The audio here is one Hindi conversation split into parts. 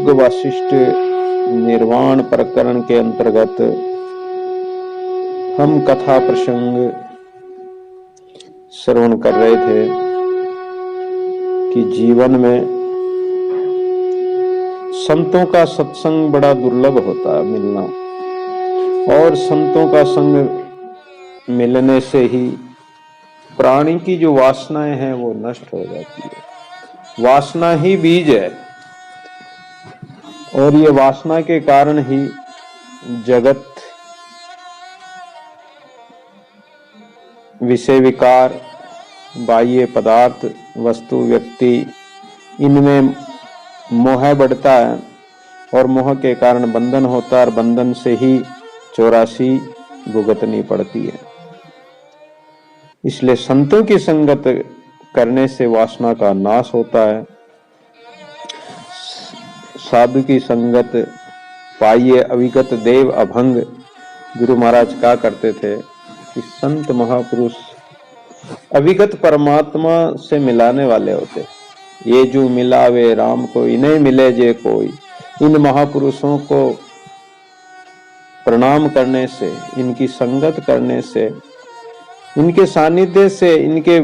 योग वासिष्ठ निर्वाण प्रकरण के अंतर्गत हम कथा प्रसंग श्रवण कर रहे थे कि जीवन में संतों का सत्संग बड़ा दुर्लभ होता है मिलना, और संतों का संग मिलने से ही प्राणी की जो वासनाएं हैं वो नष्ट हो जाती है। वासना ही बीज है और ये वासना के कारण ही जगत विषय विकार, बाह्य पदार्थ, वस्तु, व्यक्ति, इनमें मोह बढ़ता है और मोह के कारण बंधन होता है और बंधन से ही 84 भुगतनी पड़ती है। इसलिए संतों की संगत करने से वासना का नाश होता है। साधु की संगत पाइए अविगत देव अभंग। गुरु महाराज कहा करते थे कि संत महापुरुष अविगत परमात्मा से मिलाने वाले होते। ये जो मिलावे राम को इन्हें मिले जे कोई। इन महापुरुषों को प्रणाम करने से, इनकी संगत करने से, इनके सानिध्य से, इनके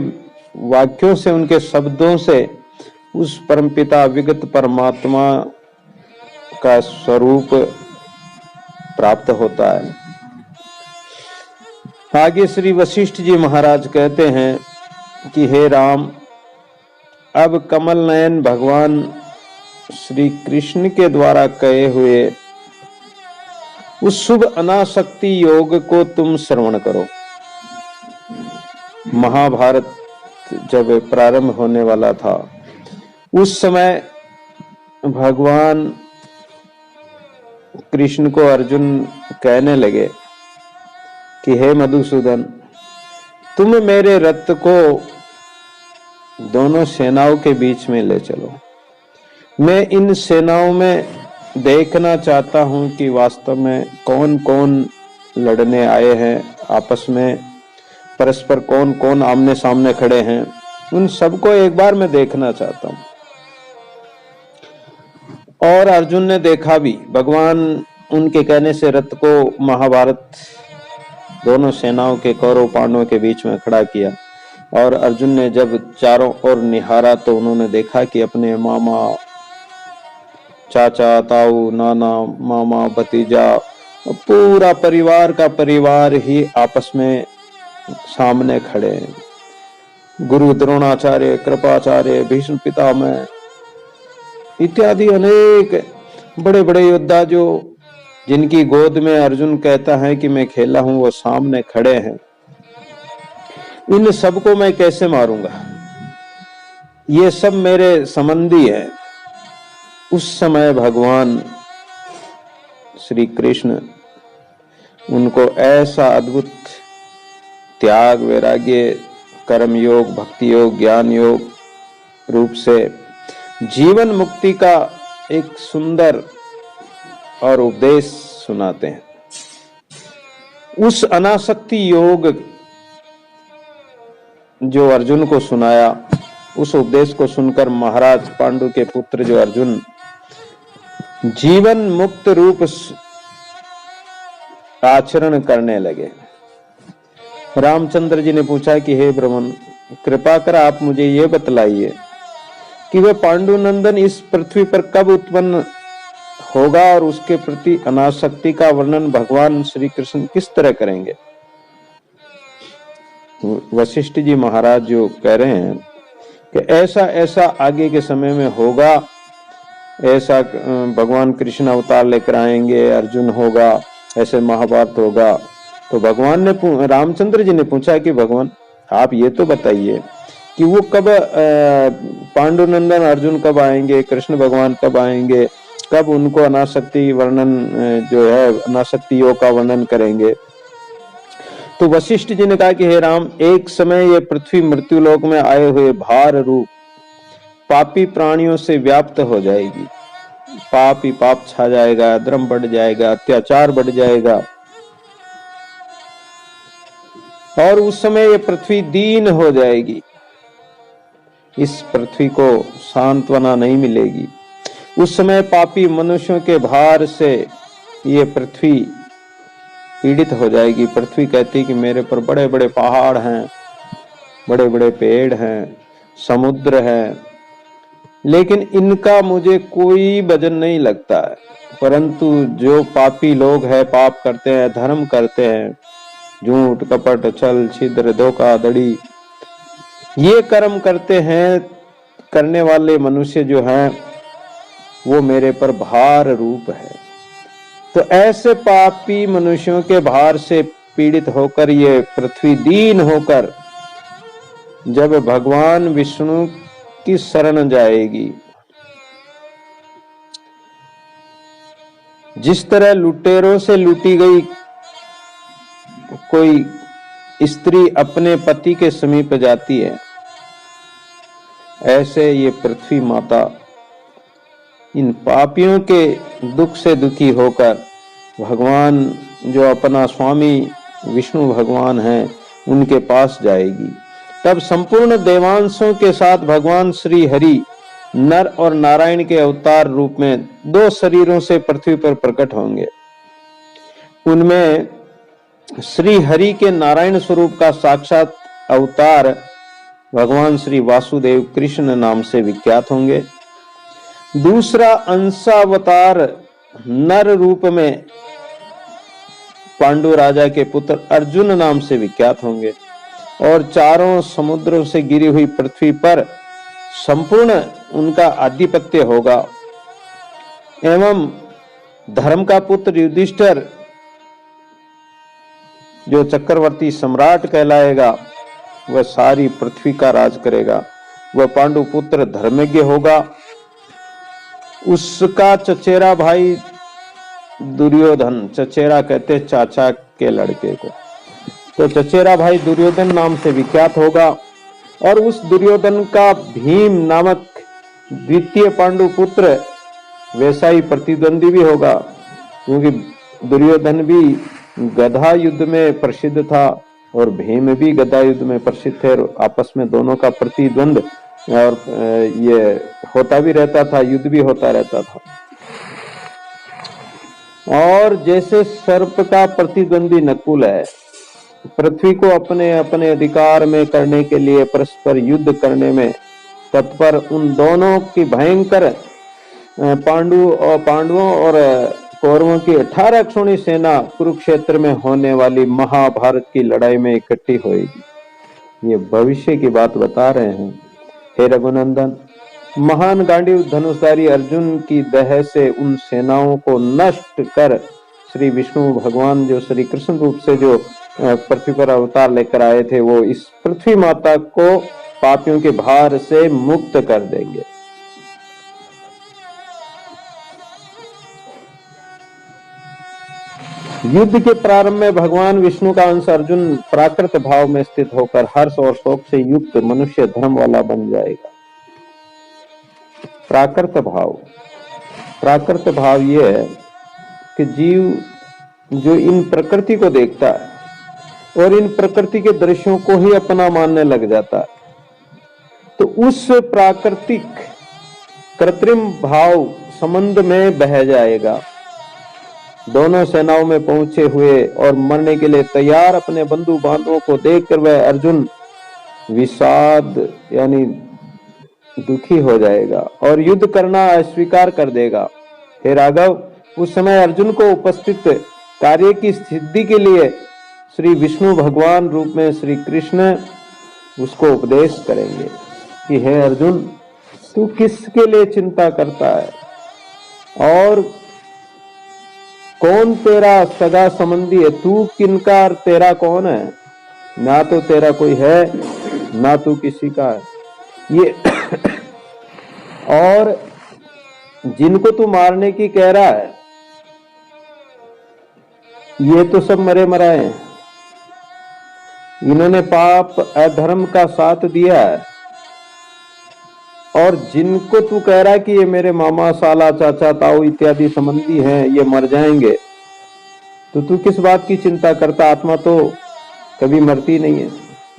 वाक्यों से, उनके शब्दों से उस परमपिता विगत परमात्मा का स्वरूप प्राप्त होता है। आगे श्री वशिष्ठ जी महाराज कहते हैं कि हे राम, अब कमल नयन भगवान श्री कृष्ण के द्वारा कहे हुए उस शुभ अनासक्ति योग को तुम श्रवण करो। महाभारत जब प्रारंभ होने वाला था उस समय भगवान कृष्ण को अर्जुन कहने लगे कि हे मधुसूदन, तुम मेरे रथ को दोनों सेनाओं के बीच में ले चलो। मैं इन सेनाओं में देखना चाहता हूं कि वास्तव में कौन कौन लड़ने आए हैं, आपस में परस्पर कौन कौन आमने सामने खड़े हैं, उन सबको एक बार मैं देखना चाहता हूं। और अर्जुन ने देखा भी। भगवान उनके कहने से रथ को महाभारत दोनों सेनाओं के कौरव पांडवों के बीच में खड़ा किया और अर्जुन ने जब चारों ओर निहारा तो उन्होंने देखा कि अपने मामा, चाचा, ताऊ, नाना, मामा, भतीजा, पूरा परिवार का परिवार ही आपस में सामने खड़े हैं। गुरु द्रोणाचार्य, कृपाचार्य, भीष्म पितामह इत्यादि अनेक बड़े बड़े योद्धा जो जिनकी गोद में अर्जुन कहता है कि मैं खेला हूं, वो सामने खड़े हैं। इन सबको मैं कैसे मारूंगा? ये सब मेरे संबंधी हैं। उस समय भगवान श्री कृष्ण उनको ऐसा अद्भुत त्याग, वैराग्य, कर्म योग, भक्ति योग, ज्ञान योग रूप से जीवन मुक्ति का एक सुंदर और उपदेश सुनाते हैं। उस अनासक्ति योग जो अर्जुन को सुनाया, उस उपदेश को सुनकर महाराज पांडु के पुत्र जो अर्जुन जीवन मुक्त रूप आचरण करने लगे। रामचंद्र जी ने पूछा कि हे ब्रह्मन, कृपा कर आप मुझे ये बतलाइए कि वह पांडुनंदन इस पृथ्वी पर कब उत्पन्न होगा और उसके प्रति अनासक्ति का वर्णन भगवान श्री कृष्ण किस तरह करेंगे। वशिष्ठ जी महाराज जो कह रहे हैं कि ऐसा ऐसा आगे के समय में होगा, ऐसा भगवान कृष्ण अवतार लेकर आएंगे, अर्जुन होगा, ऐसे महाभारत होगा। तो भगवान ने, रामचंद्र जी ने पूछा कि भगवान आप ये तो बताइए कि वो कब, पांडुनंदन अर्जुन कब आएंगे, कृष्ण भगवान कब आएंगे, कब उनको अनासक्ति वर्णन जो है अनासक्ति योग का वर्णन करेंगे। तो वशिष्ठ जी ने कहा कि हे राम, एक समय ये पृथ्वी मृत्युलोक में आए हुए भार रूप पापी प्राणियों से व्याप्त हो जाएगी। पाप ही पाप छा जाएगा, धर्म बढ़ जाएगा, अत्याचार बढ़ जाएगा और उस समय ये पृथ्वी दीन हो जाएगी। इस पृथ्वी को सांत्वना नहीं मिलेगी। उस समय पापी मनुष्यों के भार से ये पृथ्वी पीड़ित हो जाएगी। पृथ्वी कहती कि मेरे पर बड़े बड़े पहाड़ हैं, बड़े बड़े पेड़ हैं, समुद्र है, लेकिन इनका मुझे कोई वजन नहीं लगता है। परंतु जो पापी लोग हैं, पाप करते हैं, धर्म करते हैं, झूठ कपट छल छिद्र धोखा धड़ी, ये कर्म करते हैं, करने वाले मनुष्य जो हैं वो मेरे पर भार रूप है। तो ऐसे पापी मनुष्यों के भार से पीड़ित होकर ये पृथ्वी दीन होकर जब भगवान विष्णु की शरण जाएगी, जिस तरह लुटेरों से लूटी गई कोई स्त्री अपने पति के समीप जाती है, ऐसे ये पृथ्वी माता इन पापियों के दुख से दुखी होकर भगवान जो अपना स्वामी विष्णु भगवान हैं उनके पास जाएगी। तब संपूर्ण देवांशों के साथ भगवान श्री हरि नर और नारायण के अवतार रूप में 2 शरीरों से पृथ्वी पर प्रकट होंगे। उनमें श्री हरि के नारायण स्वरूप का साक्षात अवतार भगवान श्री वासुदेव कृष्ण नाम से विख्यात होंगे। दूसरा अंशावतार नर रूप में पांडु राजा के पुत्र अर्जुन नाम से विख्यात होंगे। और चारों समुद्रों से गिरी हुई पृथ्वी पर संपूर्ण उनका आधिपत्य होगा। एवं धर्म का पुत्र युधिष्ठिर जो चक्रवर्ती सम्राट कहलाएगा, वह सारी पृथ्वी का राज करेगा। वह पांडु पुत्र धर्मज्ञ होगा। उसका चचेरा भाई दुर्योधन, चचेरा कहते चाचा के लड़के को, तो चचेरा भाई दुर्योधन नाम से विख्यात होगा। और उस दुर्योधन का भीम नामक द्वितीय पांडु पुत्र वैसा ही प्रतिद्वंदी भी होगा, क्योंकि दुर्योधन भी गधा युद्ध में प्रसिद्ध था और भीम भी गदा युद्ध में प्रसिद्ध थे। आपस में दोनों का प्रतिद्वंद और ये होता भी रहता था, युद्ध भी होता रहता था। और जैसे सर्प का प्रतिद्वंदी नकुल है, पृथ्वी को अपने अपने अधिकार में करने के लिए परस्पर युद्ध करने में तत्पर उन दोनों की भयंकर पांडवों और कौरवों की 18 अक्षौणी सेना कुरुक्षेत्र में होने वाली महाभारत की लड़ाई में इकट्ठी होगी। ये भविष्य की बात बता रहे हैं। हे रघुनंदन, महान गांडीव धनुषधारी अर्जुन की दह से उन सेनाओं को नष्ट कर श्री विष्णु भगवान जो श्री कृष्ण रूप से जो पृथ्वी पर अवतार लेकर आए थे, वो इस पृथ्वी माता को पापियों के भार से मुक्त कर देंगे। युद्ध के प्रारंभ में भगवान विष्णु का अंश अर्जुन प्राकृत भाव में स्थित होकर हर्ष और शोक से युक्त मनुष्य धर्म वाला बन जाएगा। प्राकृत भाव ये है कि जीव जो इन प्रकृति को देखता है और इन प्रकृति के दृश्यों को ही अपना मानने लग जाता है, तो उस प्राकृतिक कृत्रिम भाव संबंध में बह जाएगा। दोनों सेनाओं में पहुंचे हुए और मरने के लिए तैयार अपने बंधु बांधवों को देखकर वह अर्जुन विषाद यानी दुखी हो जाएगा और युद्ध करना अस्वीकार कर देगा। हे राघव, उस समय अर्जुन को उपस्थित कार्य की सिद्धि के लिए श्री विष्णु भगवान रूप में श्री कृष्ण उसको उपदेश करेंगे कि हे अर्जुन, तू किसके लिए चिंता करता है और कौन तेरा सगा संबंधी है? तू किनका, तेरा कौन है? ना तो तेरा कोई है ना तू किसी का है। ये और जिनको तू मारने की कह रहा है, ये तो सब मरे मराए हैं। इन्होंने पाप अधर्म का साथ दिया है। और जिनको तू कह रहा है कि ये मेरे मामा साला चाचा ताऊ इत्यादि संबंधी हैं, ये मर जाएंगे, तो तू किस बात की चिंता करता? आत्मा तो कभी मरती नहीं है।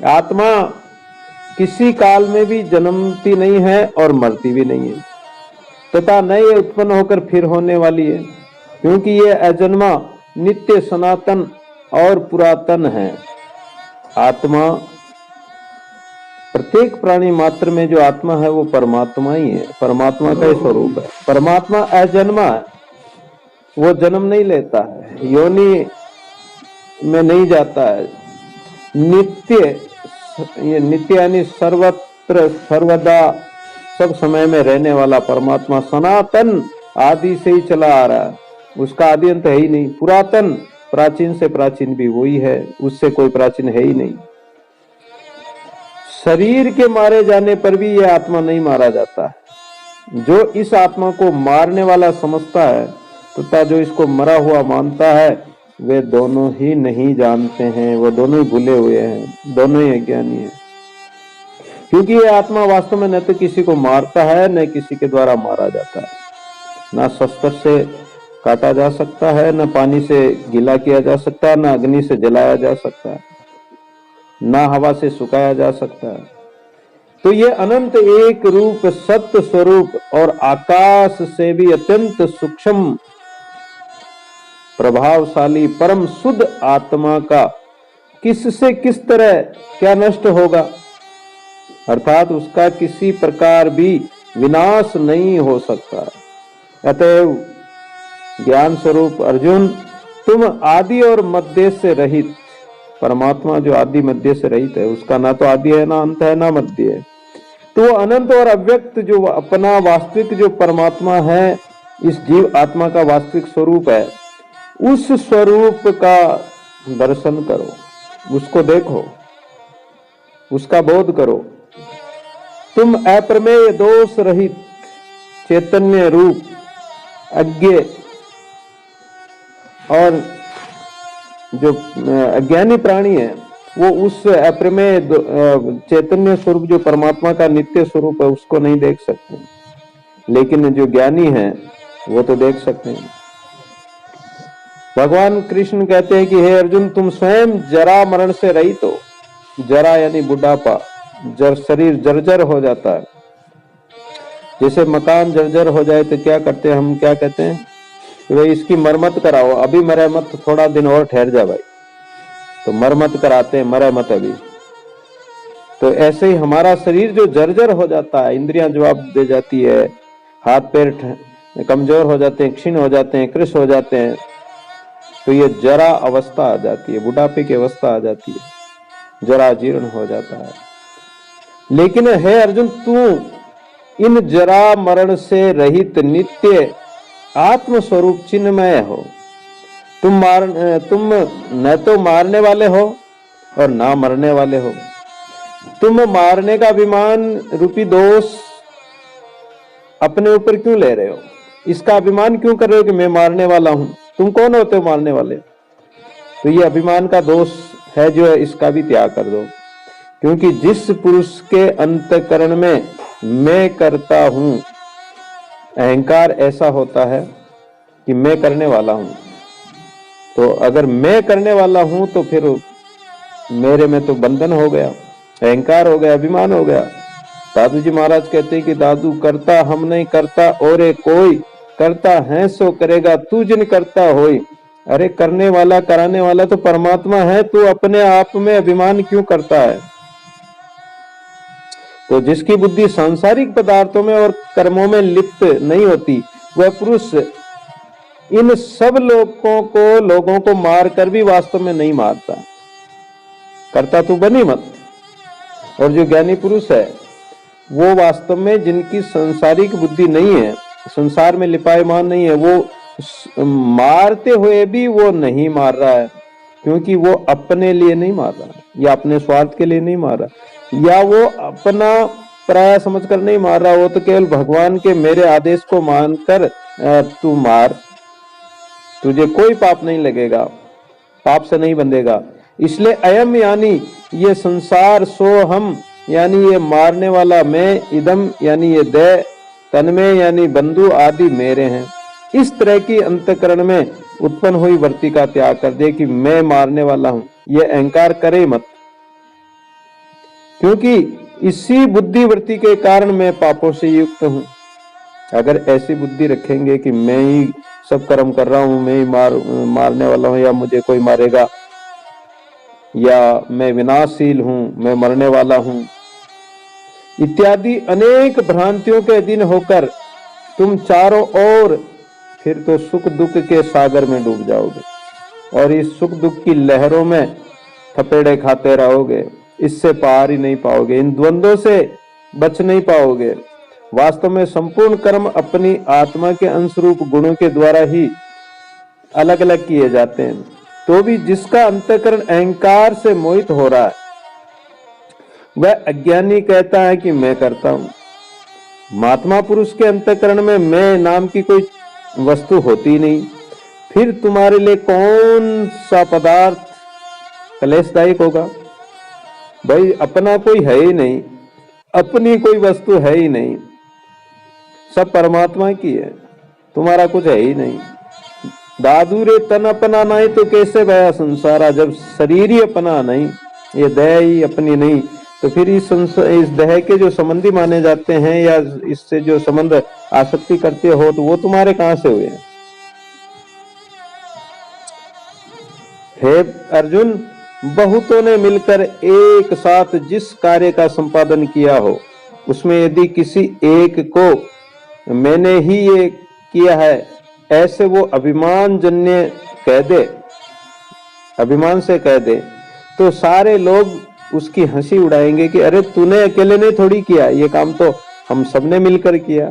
आत्मा किसी काल में भी जन्मती नहीं है और मरती भी नहीं है। तथा नए उत्पन्न होकर फिर होने वाली है, क्योंकि ये अजन्मा, नित्य, सनातन और पुरातन है। आत्मा, प्रत्येक प्राणी मात्र में जो आत्मा है वो परमात्मा ही है, परमात्मा का ही स्वरूप है। परमात्मा अजन्मा है, वो जन्म नहीं लेता है, योनि में नहीं जाता है। नित्य, ये नित्य यानी सर्वत्र सर्वदा सब समय में रहने वाला परमात्मा। सनातन, आदि से ही चला आ रहा है, उसका आदि अंत है ही नहीं। पुरातन, प्राचीन से प्राचीन भी वही है, उससे कोई प्राचीन है ही नहीं। शरीर के मारे जाने पर भी यह आत्मा नहीं मारा जाता है। जो इस आत्मा को मारने वाला समझता है तथा जो इसको मरा हुआ मानता है, वे दोनों ही नहीं जानते हैं, वो दोनों ही भूले हुए हैं, दोनों ही अज्ञानी हैं। क्योंकि यह आत्मा वास्तव में न तो किसी को मारता है, न किसी के द्वारा मारा जाता है। ना शस्त्र से काटा जा सकता है, न पानी से गीला किया जा सकता है, न अग्नि से जलाया जा सकता है, ना हवा से सुखाया जा सकता है। तो ये अनंत एक रूप, सत्य स्वरूप और आकाश से भी अत्यंत सूक्ष्म, प्रभावशाली, परम शुद्ध आत्मा का किससे किस तरह क्या नष्ट होगा, अर्थात उसका किसी प्रकार भी विनाश नहीं हो सकता। अतएव ज्ञान स्वरूप अर्जुन, तुम आदि और मध्य से रहित, परमात्मा जो आदि मध्य से रहित है, उसका ना तो आदि है, ना अंत है, ना मध्य है, तो अनंत और अव्यक्त जो अपना वास्तविक जो परमात्मा है, इस जीव आत्मा का वास्तविक स्वरूप है, उस स्वरूप का दर्शन करो, उसको देखो, उसका बोध करो। तुम अप्रमेय, दोष रहित, चैतन्य रूप, अज्ञे और जो अज्ञानी प्राणी है, वो उस अप्रमेय चैतन्य स्वरूप जो परमात्मा का नित्य स्वरूप है उसको नहीं देख सकते, लेकिन जो ज्ञानी है वो तो देख सकते हैं। भगवान कृष्ण कहते हैं कि हे अर्जुन, तुम स्वयं जरा मरण से रहित हो। जरा यानी बुढ़ापा, शरीर जर्जर हो जाता है। जैसे मकान जर्जर हो जाए तो क्या करते हैं, हम क्या कहते हैं, भाई इसकी मरम्मत कराओ, अभी मरे मत, थोड़ा दिन और ठहर जा भाई, तो मरम्मत कराते हैं, मरे मत अभी। तो ऐसे ही हमारा शरीर जो जर्जर हो जाता है, इंद्रियां जवाब दे जाती है, हाथ पैर कमजोर हो जाते हैं, क्षीण हो जाते हैं, कृश हो जाते हैं, तो ये जरा अवस्था आ जाती है, बुढ़ापे की अवस्था आ जाती है, जरा जीर्ण हो जाता है। लेकिन हे अर्जुन, तू इन जरा मरण से रहित नित्य आत्म स्वरूप चिन्मय हो। तुम न तो मारने वाले हो और ना मरने वाले हो। तुम मारने का अभिमान रूपी दोष अपने ऊपर क्यों ले रहे हो? इसका अभिमान क्यों कर रहे हो कि मैं मारने वाला हूं? तुम कौन होते हो मारने वाले? तो ये अभिमान का दोष है जो है, इसका भी त्याग कर दो। क्योंकि जिस पुरुष के अंतःकरण में मैं करता हूं, अहंकार ऐसा होता है कि मैं करने वाला हूं, तो अगर मैं करने वाला हूं तो फिर मेरे में तो बंधन हो गया, अहंकार हो गया, अभिमान हो गया। दादू जी महाराज कहते हैं कि दादू करता हम नहीं करता, और कोई करता है सो करेगा, तू जिन करता होई। अरे करने वाला कराने वाला तो परमात्मा है, तू अपने आप में अभिमान क्यों करता है? तो जिसकी बुद्धि सांसारिक पदार्थों में और कर्मों में लिप्त नहीं होती, वह पुरुष इन सब लोगों को मार कर भी वास्तव में नहीं मारता। करता तू बनी मत। और जो ज्ञानी पुरुष है वो वास्तव में, जिनकी सांसारिक बुद्धि नहीं है, संसार में लिपायमान नहीं है, वो मारते हुए भी वो नहीं मार रहा है, क्योंकि वो अपने लिए नहीं मार रहा या अपने स्वार्थ के लिए नहीं मार रहा, या वो अपना पराया समझकर नहीं मार रहा, वो तो केवल भगवान के मेरे आदेश को मानकर तू मार, तुझे कोई पाप नहीं लगेगा, पाप से नहीं बंधेगा। इसलिए अयम यानी ये संसार, सो हम यानी ये मारने वाला मैं, इदम यानी ये देह, तन्मय यानी बंधु आदि मेरे हैं। इस तरह की अंतःकरण में उत्पन्न हुई वृत्ति का त्याग कर दे कि मैं मारने वाला हूं, ये अहंकार करे मत, क्योंकि इसी बुद्धि वृत्ति के कारण मैं पापों से युक्त हूं। अगर ऐसी बुद्धि रखेंगे कि मैं ही सब कर्म कर रहा हूं, मैं ही मारने वाला हूं, या मुझे कोई मारेगा, या मैं विनाशशील हूं, मैं मरने वाला हूं, इत्यादि अनेक भ्रांतियों के अधीन होकर तुम चारों ओर फिर तो सुख दुख के सागर में डूब जाओगे और इस सुख दुख की लहरों में थपेड़े खाते रहोगे। इससे पार ही नहीं पाओगे, इन द्वंद्वों से बच नहीं पाओगे। वास्तव में संपूर्ण कर्म अपनी आत्मा के अंशरूप गुणों के द्वारा ही अलग अलग किए जाते हैं। तो भी जिसका अंतःकरण अहंकार से मोहित हो रहा है वह अज्ञानी कहता है कि मैं करता हूं। महात्मा पुरुष के अंतःकरण में मैं नाम की कोई वस्तु होती नहीं। फिर तुम्हारे लिए कौन सा पदार्थ क्लेशदायक होगा? भाई अपना कोई है ही नहीं, अपनी कोई वस्तु है ही नहीं, सब परमात्मा की है, तुम्हारा कुछ है ही नहीं। दादू रे तन अपना नहीं तो कैसे भया संसारा, जब शरीर ही अपना नहीं, ये देह ही अपनी नहीं, तो फिर इस देह के जो संबंधी माने जाते हैं या इससे जो संबंध आसक्ति करते हो तो वो तुम्हारे कहां से हुए? हे अर्जुन, बहुतों ने मिलकर एक साथ जिस कार्य का संपादन किया हो उसमें यदि किसी एक को मैंने ही ये किया है ऐसे वो अभिमान जन्य कह दे, अभिमान से कह दे, तो सारे लोग उसकी हंसी उड़ाएंगे कि अरे तूने अकेले ने थोड़ी किया, ये काम तो हम सबने मिलकर किया।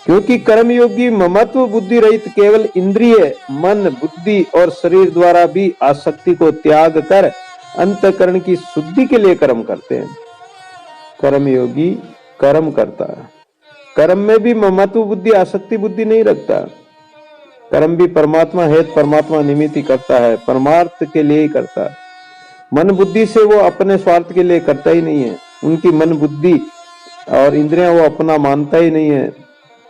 क्योंकि कर्मयोगी ममत्व बुद्धि रहित केवल इंद्रिय, मन, बुद्धि और शरीर द्वारा भी आसक्ति को त्याग कर अंतःकरण की शुद्धि के लिए कर्म करते हैं। कर्मयोगी कर्म करता है, कर्म में भी ममत्व बुद्धि, आसक्ति बुद्धि नहीं रखता। कर्म भी परमात्मा हेतु परमात्मा निमित्त ही करता है, परमार्थ के लिए ही करता है। मन बुद्धि से वो अपने स्वार्थ के लिए करता ही नहीं है। उनकी मन बुद्धि और इंद्रियां वो अपना मानता ही नहीं है,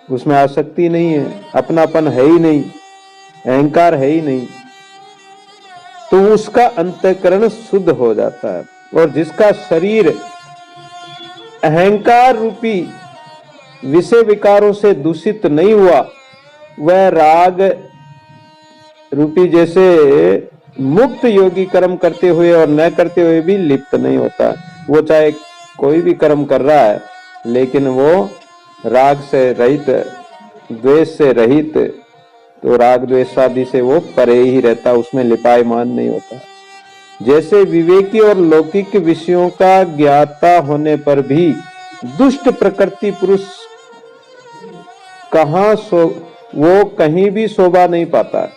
उसमें आसक्ति नहीं है, अपनापन है ही नहीं, अहंकार है ही नहीं, तो उसका अंतःकरण शुद्ध हो जाता है। और जिसका शरीर अहंकार रूपी विषय विकारों से दूषित नहीं हुआ वह राग रूपी जैसे मुक्त योगी कर्म करते हुए और न करते हुए भी लिप्त नहीं होता। वो चाहे कोई भी कर्म कर रहा है लेकिन वो राग से रहित, द्वेष से रहित, तो राग द्वेष आदि से वो परे ही रहता, उसमें लिपायमान नहीं होता। जैसे विवेकी और लौकिक विषयों का ज्ञाता होने पर भी दुष्ट प्रकृति पुरुष वो कहीं भी शोभा नहीं पाता।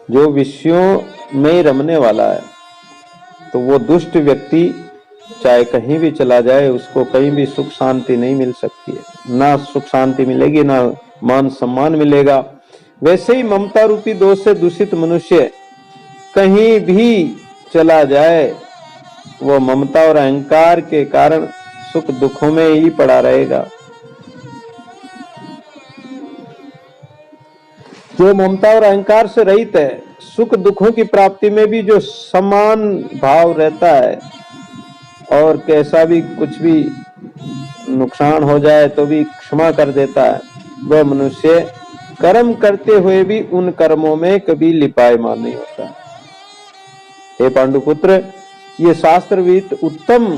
जो विषयों में रमने वाला है तो वो दुष्ट व्यक्ति चाहे कहीं भी चला जाए उसको कहीं भी सुख शांति नहीं मिल सकती है, ना सुख शांति मिलेगी ना मान सम्मान मिलेगा। वैसे ही ममता रूपी दोष से दूषित मनुष्य कहीं भी चला जाए वो ममता और अहंकार के कारण सुख दुखों में ही पड़ा रहेगा। जो ममता और अहंकार से रहित है, सुख दुखों की प्राप्ति में भी जो समान भाव रहता है और कैसा भी कुछ भी नुकसान हो जाए तो भी क्षमा कर देता है, वह मनुष्य कर्म करते हुए भी उन कर्मों में कभी लिपायमान नहीं होता। हे पांडुपुत्र, ये शास्त्रविद उत्तम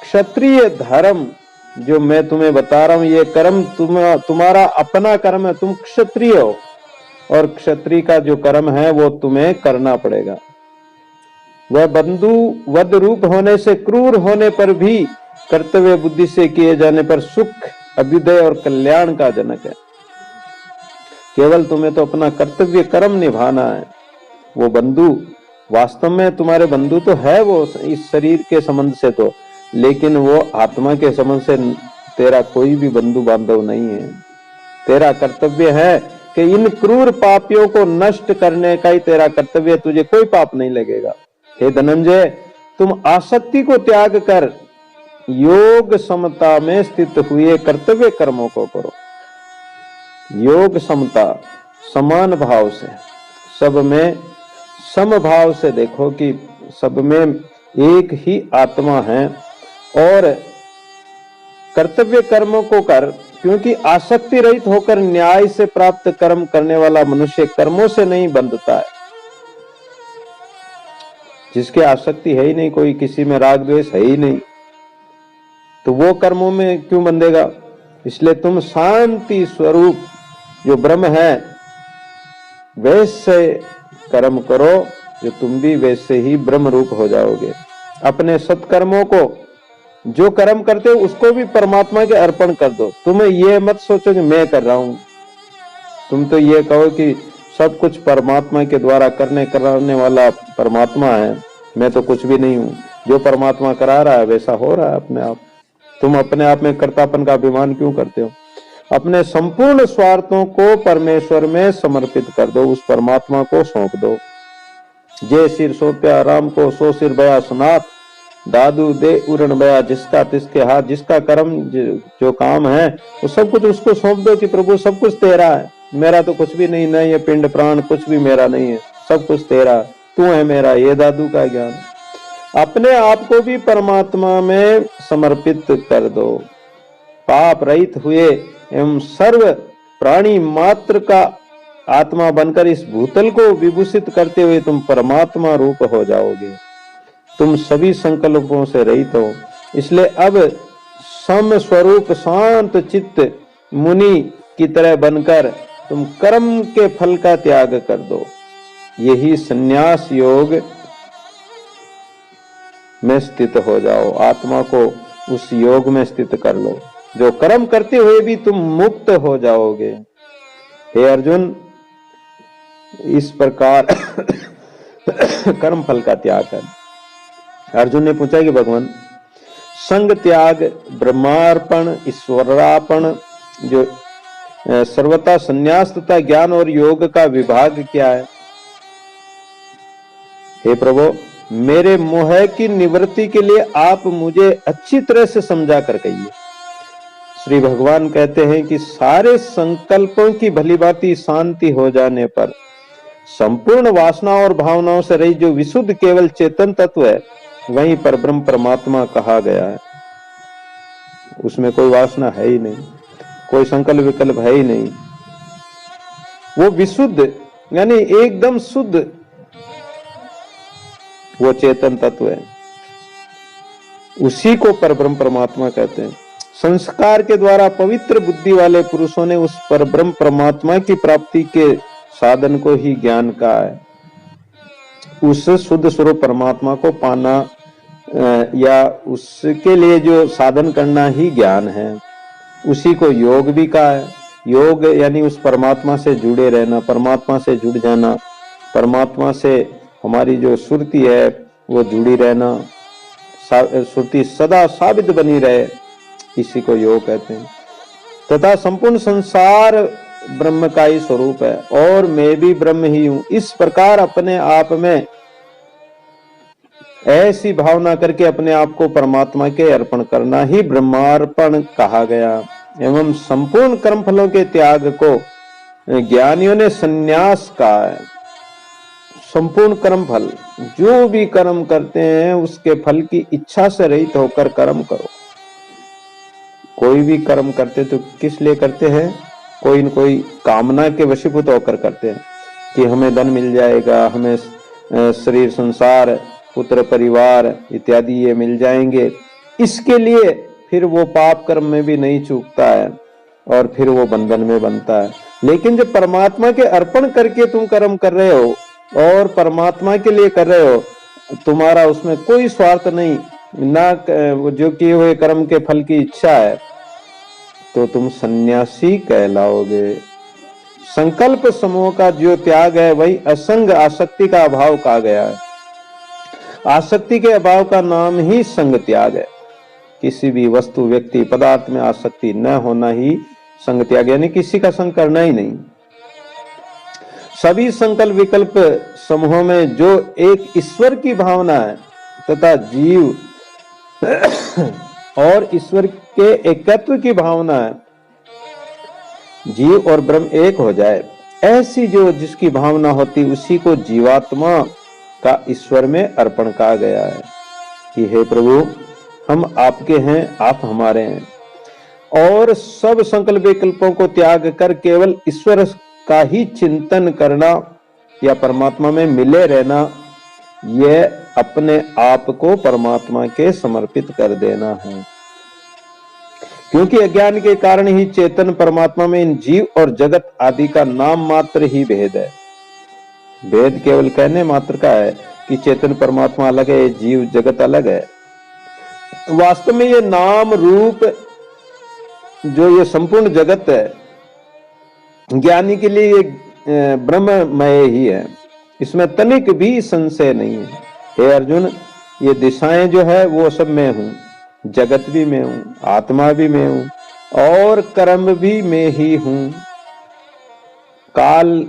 क्षत्रिय धर्म जो मैं तुम्हें बता रहा हूं, ये कर्म तुम्हारा अपना कर्म है, तुम क्षत्रिय हो और क्षत्रिय का जो कर्म है वो तुम्हें करना पड़ेगा। वह बंधु वध रूप होने से क्रूर होने पर भी कर्तव्य बुद्धि से किए जाने पर सुख, अभ्युदय और कल्याण का जनक है। केवल तुम्हें तो अपना कर्तव्य कर्म निभाना है। वो बंधु वास्तव में तुम्हारे बंधु तो है वो इस शरीर के संबंध से तो, लेकिन वो आत्मा के संबंध से तेरा कोई भी बंधु बांधव नहीं है। तेरा कर्तव्य है कि इन क्रूर पापियों को नष्ट करने का ही तेरा कर्तव्य, तुझे कोई पाप नहीं लगेगा। हे धनंजय, तुम आसक्ति को त्याग कर योग समता में स्थित हुए कर्तव्य कर्मों को करो। योग समता, समान भाव से, सब में समभाव से देखो कि सब में एक ही आत्मा है। और कर्तव्य कर्मों को कर, क्योंकि आसक्ति रहित होकर न्याय से प्राप्त कर्म करने वाला मनुष्य कर्मों से नहीं बंधता है। जिसकी आसक्ति है ही नहीं, कोई किसी में राग द्वेष है ही नहीं, तो वो कर्मों में क्यों बंधेगा। इसलिए तुम शांति स्वरूप जो ब्रह्म है वैसे कर्म करो, जो तुम भी वैसे ही ब्रह्म रूप हो जाओगे। अपने सत्कर्मों को, जो कर्म करते हो उसको भी परमात्मा के अर्पण कर दो। तुम्हें ये मत सोचो कि मैं कर रहा हूं, तुम तो ये कहो कि सब कुछ परमात्मा के द्वारा कराने वाला परमात्मा है, मैं तो कुछ भी नहीं हूं। जो परमात्मा करा रहा है वैसा हो रहा है अपने आप। तुम अपने आप में कर्तापन का अभिमान क्यों करते हो। अपने संपूर्ण स्वार्थों को परमेश्वर में समर्पित कर दो, उस परमात्मा को सौंप दो। जे सिर सौंप्या राम को सो सिर बया सुनात, दादू दे उरण बया जिसका तिसके हाथ। जिसका कर्म जो काम है वो सब कुछ उसको सौंप दो कि प्रभु सब कुछ तेरा है, मेरा तो कुछ भी नहीं, न ये पिंड प्राण कुछ भी मेरा नहीं है, सब कुछ तेरा, तू है मेरा। ये दादू का ज्ञान। अपने आप को भी परमात्मा में समर्पित कर दो। पाप रहित हुए एवं सर्व प्राणी मात्र का आत्मा बनकर इस भूतल को विभूषित करते हुए तुम परमात्मा रूप हो जाओगे। तुम सभी संकल्पों से रहित हो, इसलिए अब सम स्वरूप शांत चित्त मुनि की तरह बनकर तुम कर्म के फल का त्याग कर दो। यही संन्यास योग में स्थित हो जाओ। आत्मा को उस योग में स्थित कर लो, जो कर्म करते हुए भी तुम मुक्त हो जाओगे। हे अर्जुन, इस प्रकार कर्म फल का त्याग है। अर्जुन ने पूछा कि भगवान, संग त्याग, ब्रह्मार्पण, ईश्वरार्पण, जो सर्वथा संन्यास तथा ज्ञान और योग का विभाग क्या है। हे प्रभु, मेरे मोह की निवृत्ति के लिए आप मुझे अच्छी तरह से समझा कर कहिए। श्री भगवान कहते हैं कि सारे संकल्पों की भलीभांति शांति हो जाने पर संपूर्ण वासना और भावनाओं से रहित जो विशुद्ध केवल चेतन तत्व है वहीं पर ब्रह्म परमात्मा कहा गया है। उसमें कोई वासना है ही नहीं, कोई संकल्प विकल्प है ही नहीं। वो विशुद्ध यानी एकदम शुद्ध वो चेतन तत्व है, उसी को परब्रह्म परमात्मा कहते हैं। संस्कार के द्वारा पवित्र बुद्धि वाले पुरुषों ने उस परब्रह्म परमात्मा की प्राप्ति के साधन को ही ज्ञान कहा है। उस शुद्ध स्वरूप परमात्मा को पाना या उसके लिए जो साधन करना ही ज्ञान है, उसी को योग भी कहा है। योग यानी उस परमात्मा से जुड़े रहना, परमात्मा से जुड़ जाना, परमात्मा से हमारी जो सुरती है वो जुड़ी रहना, सुरती सदा साबित बनी रहे, इसी को योग कहते हैं। तथा संपूर्ण संसार ब्रह्म का ही स्वरूप है और मैं भी ब्रह्म ही हूं। इस प्रकार अपने आप में ऐसी भावना करके अपने आप को परमात्मा के अर्पण करना ही ब्रह्मार्पण कहा गया। एवं संपूर्ण कर्म फलों के त्याग को ज्ञानियों ने संन्यास कहा है। संपूर्ण कर्म फल, जो भी कर्म करते हैं उसके फल की इच्छा से रहित होकर कर्म करो। कोई भी कर्म करते तो किस लिए करते हैं, कोई न कोई कामना के वशीभूत होकर करते हैं कि हमें धन मिल जाएगा, हमें शरीर संसार पुत्र परिवार इत्यादि ये मिल जाएंगे। इसके लिए फिर वो पाप कर्म में भी नहीं चूकता है और फिर वो बंधन में बनता है। लेकिन जब परमात्मा के अर्पण करके तुम कर्म कर रहे हो और परमात्मा के लिए कर रहे हो, तुम्हारा उसमें कोई स्वार्थ नहीं, ना जो किए हुए कर्म के फल की इच्छा है, तो तुम सन्यासी कहलाओगे। संकल्प समूह का जो त्याग है वही असंग आसक्ति का अभाव कहा गया है। आसक्ति के अभाव का नाम ही संग त्याग है। किसी भी वस्तु व्यक्ति पदार्थ में आसक्ति न होना ही संग त्याग, यानी किसी का संग करना ही नहीं। सभी संकल्प विकल्प समूहों में जो एक ईश्वर की भावना है तथा जीव और ईश्वर के एकत्व की भावना है, जीव और ब्रह्म एक हो जाए, ऐसी जो जिसकी भावना होती उसी को जीवात्मा का ईश्वर में अर्पण कहा गया है। कि हे प्रभु, हम आपके हैं, आप हमारे हैं, और सब संकल्प विकल्पों को त्याग कर केवल ईश्वर का ही चिंतन करना या परमात्मा में मिले रहना, यह अपने आप को परमात्मा के समर्पित कर देना है। क्योंकि अज्ञान के कारण ही चेतन परमात्मा में इन जीव और जगत आदि का नाम मात्र ही भेद है। भेद केवल कहने मात्र का है कि चेतन परमात्मा अलग है, जीव जगत अलग है। वास्तव में ये नाम रूप जो ये संपूर्ण जगत है, ज्ञानी के लिए ये ब्रह्ममय ही है, इसमें तनिक भी संशय नहीं है। हे अर्जुन, ये दिशाएं जो है वो सब मैं हूं, जगत भी मैं हूं, आत्मा भी मैं हूं, और कर्म भी मैं ही हूं, काल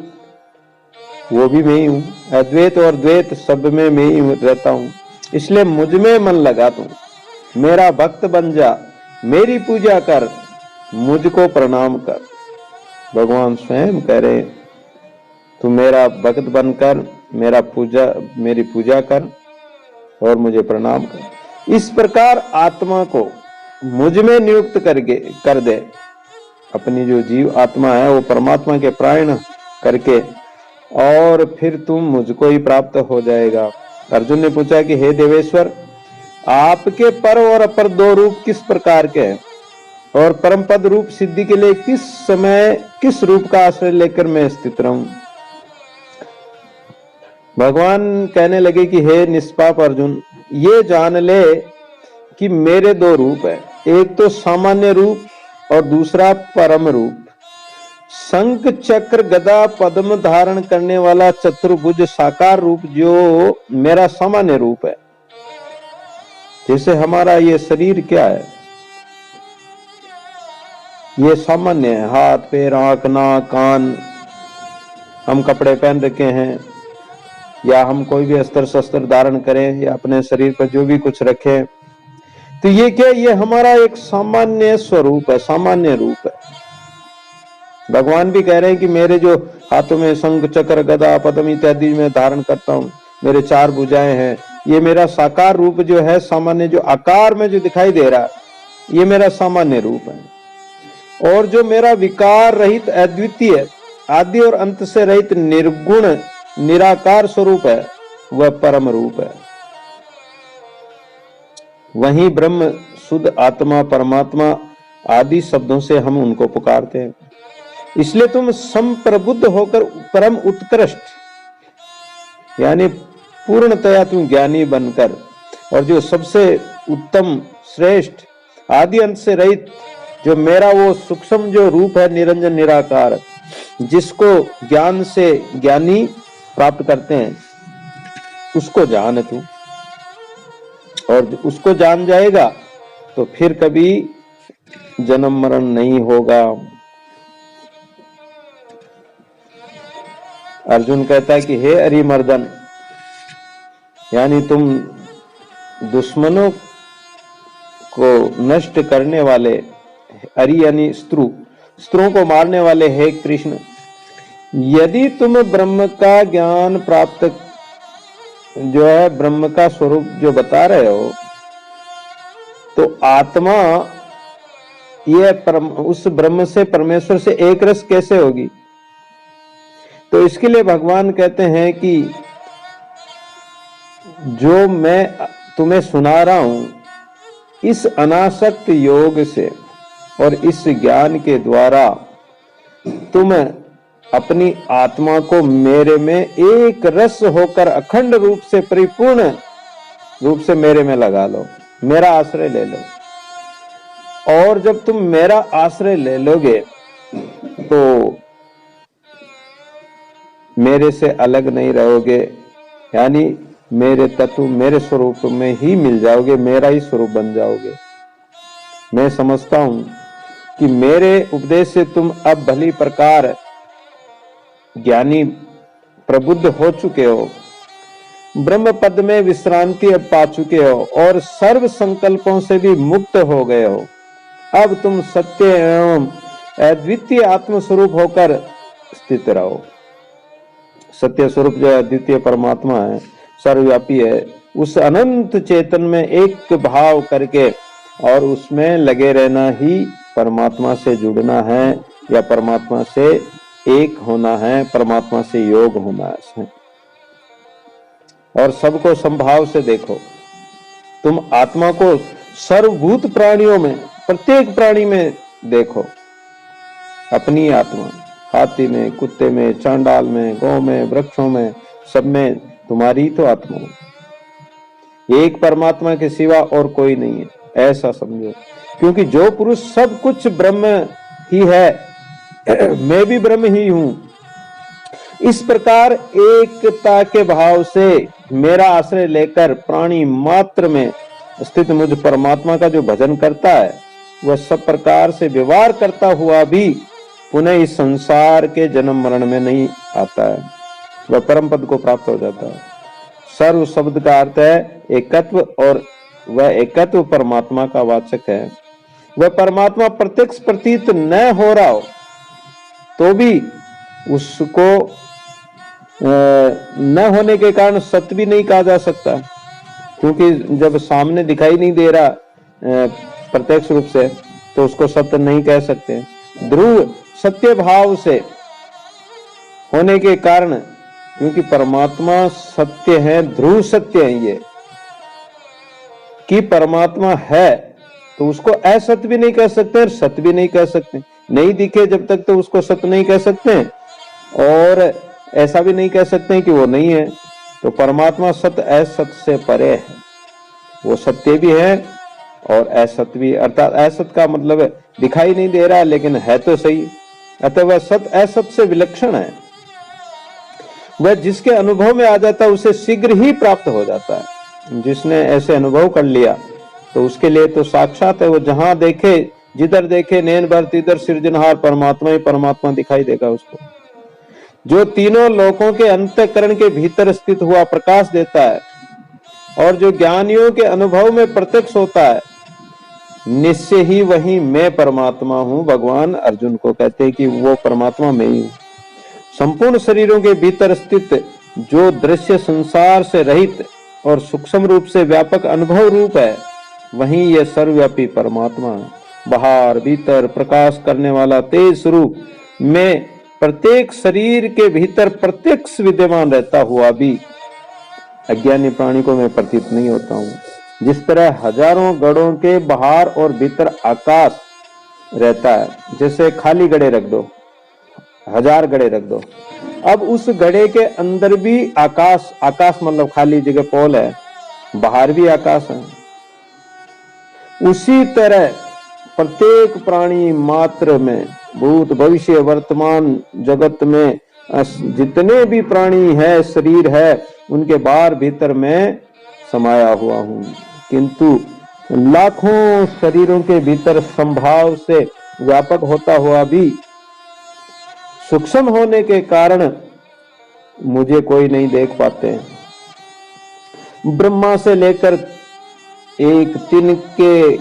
वो भी मैं ही हूं, अद्वैत और द्वैत सब में मैं ही रहता हूं। इसलिए मुझ में मन लगा तू, मेरा भक्त बन जा, मेरी पूजा कर, मुझको प्रणाम कर। भगवान स्वयं कह रहे, तू मेरा भक्त बनकर मेरी पूजा कर और मुझे प्रणाम कर। इस प्रकार आत्मा को मुझ में नियुक्त कर दे। अपनी जो जीव आत्मा है वो परमात्मा के प्राण करके, और फिर तुम मुझको ही प्राप्त हो जाएगा। अर्जुन ने पूछा कि हे देवेश्वर, आपके पर और अपर दो रूप किस प्रकार के हैं, और परम पद रूप सिद्धि के लिए किस समय किस रूप का आश्रय लेकर मैं स्थित रहूं। भगवान कहने लगे कि हे निष्पाप अर्जुन, ये जान ले कि मेरे दो रूप है, एक तो सामान्य रूप और दूसरा परम रूप। शंख चक्र गदा पद्म धारण करने वाला चतुर्भुज साकार रूप जो मेरा सामान्य रूप है। जैसे हमारा ये शरीर क्या है, ये सामान्य है, हाथ पैर आंख नाक कान, हम कपड़े पहन रखे हैं, या हम कोई भी अस्त्र शस्त्र धारण करें, या अपने शरीर पर जो भी कुछ रखें, तो ये क्या, ये हमारा एक सामान्य स्वरूप है, सामान्य रूप है। भगवान भी कह रहे हैं कि मेरे जो हाथों में शंख चक्र गदा पद्म इत्यादि में धारण करता हूं, मेरे चार भुजाएं हैं, ये मेरा साकार रूप जो है, सामान्य जो आकार में जो दिखाई दे रहा है, ये मेरा सामान्य रूप है। और जो मेरा विकार रहित अद्वितीय आदि और अंत से रहित निर्गुण निराकार स्वरूप है, वह परम रूप है। वही ब्रह्म शुद्ध आत्मा परमात्मा आदि शब्दों से हम उनको पुकारते हैं। इसलिए तुम संप्रबुद्ध होकर परम उत्कृष्ट यानी पूर्णतया तुम ज्ञानी बनकर, और जो सबसे उत्तम श्रेष्ठ आदि अंत से रहित जो मेरा वो सूक्ष्म जो रूप है निरंजन निराकार, जिसको ज्ञान से ज्ञानी प्राप्त करते हैं, उसको जान तू। और उसको जान जाएगा तो फिर कभी जन्म मरण नहीं होगा। अर्जुन कहता है कि हे अरिमर्दन, यानी तुम दुश्मनों को नष्ट करने वाले, अरि यानी स्त्रुओं को मारने वाले हे कृष्ण, यदि तुम ब्रह्म का ज्ञान प्राप्त जो है ब्रह्म का स्वरूप जो बता रहे हो, तो आत्मा ये उस ब्रह्म से परमेश्वर से एक रस कैसे होगी। तो इसके लिए भगवान कहते हैं कि जो मैं तुम्हें सुना रहा हूं, इस अनासक्त योग से और इस ज्ञान के द्वारा तुम अपनी आत्मा को मेरे में एक रस होकर अखंड रूप से परिपूर्ण रूप से मेरे में लगा लो, मेरा आश्रय ले लो। और जब तुम मेरा आश्रय ले लोगे तो मेरे से अलग नहीं रहोगे, यानी मेरे तत्व मेरे स्वरूप में ही मिल जाओगे, मेरा ही स्वरूप बन जाओगे। मैं समझता हूं कि मेरे उपदेश से तुम अब भली प्रकार ज्ञानी प्रबुद्ध हो चुके हो, ब्रह्म पद में विश्रांति अब पा चुके हो, और सर्व संकल्पों से भी मुक्त हो गए हो। अब तुम सत्य एवं अद्वितीय आत्म स्वरूप होकर स्थित रहो। सत्य स्वरूप जो अद्वितीय परमात्मा है, सर्वव्यापी है, उस अनंत चेतन में एक भाव करके और उसमें लगे रहना ही परमात्मा से जुड़ना है या परमात्मा से एक होना है, परमात्मा से योग होना है। और सबको संभाव से देखो। तुम आत्मा को सर्वभूत प्राणियों में, प्रत्येक प्राणी में देखो। अपनी आत्मा, हाथी में, कुत्ते में, चांडाल में, गौ में, वृक्षों में, सब में तुम्हारी तो आत्मा है। एक परमात्मा के सिवा और कोई नहीं है, ऐसा समझो। क्योंकि जो पुरुष सब कुछ ब्रह्म ही है, मैं भी ब्रह्म ही हूं, इस प्रकार एकता के भाव से मेरा आश्रय लेकर प्राणी मात्र में स्थित मुझ परमात्मा का जो भजन करता है, वह सब प्रकार से व्यवहार करता हुआ भी पुनः इस संसार के जन्म मरण में नहीं आता है, वह परम पद को प्राप्त हो जाता है। सर्व शब्द का अर्थ है एकत्व, और वह एकत्व परमात्मा का वाचक है। वह परमात्मा प्रत्यक्ष प्रतीत न हो रहा हो तो भी उसको न होने के कारण सत्य भी नहीं कहा जा सकता, क्योंकि जब सामने दिखाई नहीं दे रहा प्रत्यक्ष रूप से तो उसको सत्य नहीं कह सकते। ध्रुव सत्य भाव से होने के कारण, क्योंकि परमात्मा सत्य है, ध्रुव सत्य है ये कि परमात्मा है, तो उसको असत्य भी नहीं कह सकते और सत्य भी नहीं कह सकते। नहीं दिखे जब तक तो उसको सत्य नहीं कह सकते और ऐसा भी नहीं कह सकते कि वो नहीं है। तो परमात्मा सत्य असत्य से परे है, वो सत्य भी है और असत्य भी, अर्थात असत्य का मतलब दिखाई नहीं दे रहा लेकिन है तो सही, अतः वह सत्य असत्य से विलक्षण है। वह जिसके अनुभव में आ जाता है उसे शीघ्र ही प्राप्त हो जाता है। जिसने ऐसे अनुभव कर लिया तो उसके लिए तो साक्षात है, वो जहां देखे, जिधर देखे नैन भर तिधर सृजनहार परमात्मा ही परमात्मा दिखाई देगा उसको। जो तीनों लोकों के अंतःकरण के भीतर स्थित हुआ प्रकाश देता है और जो ज्ञानियों के अनुभव में प्रत्यक्ष होता है, निश्चय ही वही मैं परमात्मा हूं। भगवान अर्जुन को कहते हैं कि वो परमात्मा मैं ही हूं। संपूर्ण शरीरों के भीतर स्थित जो दृश्य संसार से रहित और सूक्ष्म रूप से व्यापक अनुभव रूप है, वही यह सर्वव्यापी परमात्मा है। बाहर भीतर प्रकाश करने वाला तेज स्वरूप में प्रत्येक शरीर के भीतर प्रत्यक्ष विद्यमान रहता हुआ भी अज्ञानी प्राणी को मैं प्रतीत नहीं होता हूं। जिस तरह हजारों गढ़ों के बाहर और भीतर आकाश रहता है, जैसे खाली गड़े रख दो, 1000 गड़े रख दो, अब उस गड़े के अंदर भी आकाश, आकाश मतलब खाली जगह पोल है, बाहर भी आकाश है। उसी तरह प्रत्येक प्राणी मात्र में, भूत भविष्य वर्तमान जगत में जितने भी प्राणी है, शरीर है, उनके बाहर भीतर में समाया हुआ हूं। किंतु लाखों शरीरों के भीतर संभाव से व्यापक होता हुआ भी सूक्ष्म होने के कारण मुझे कोई नहीं देख पाते। ब्रह्मा से लेकर एक तिनके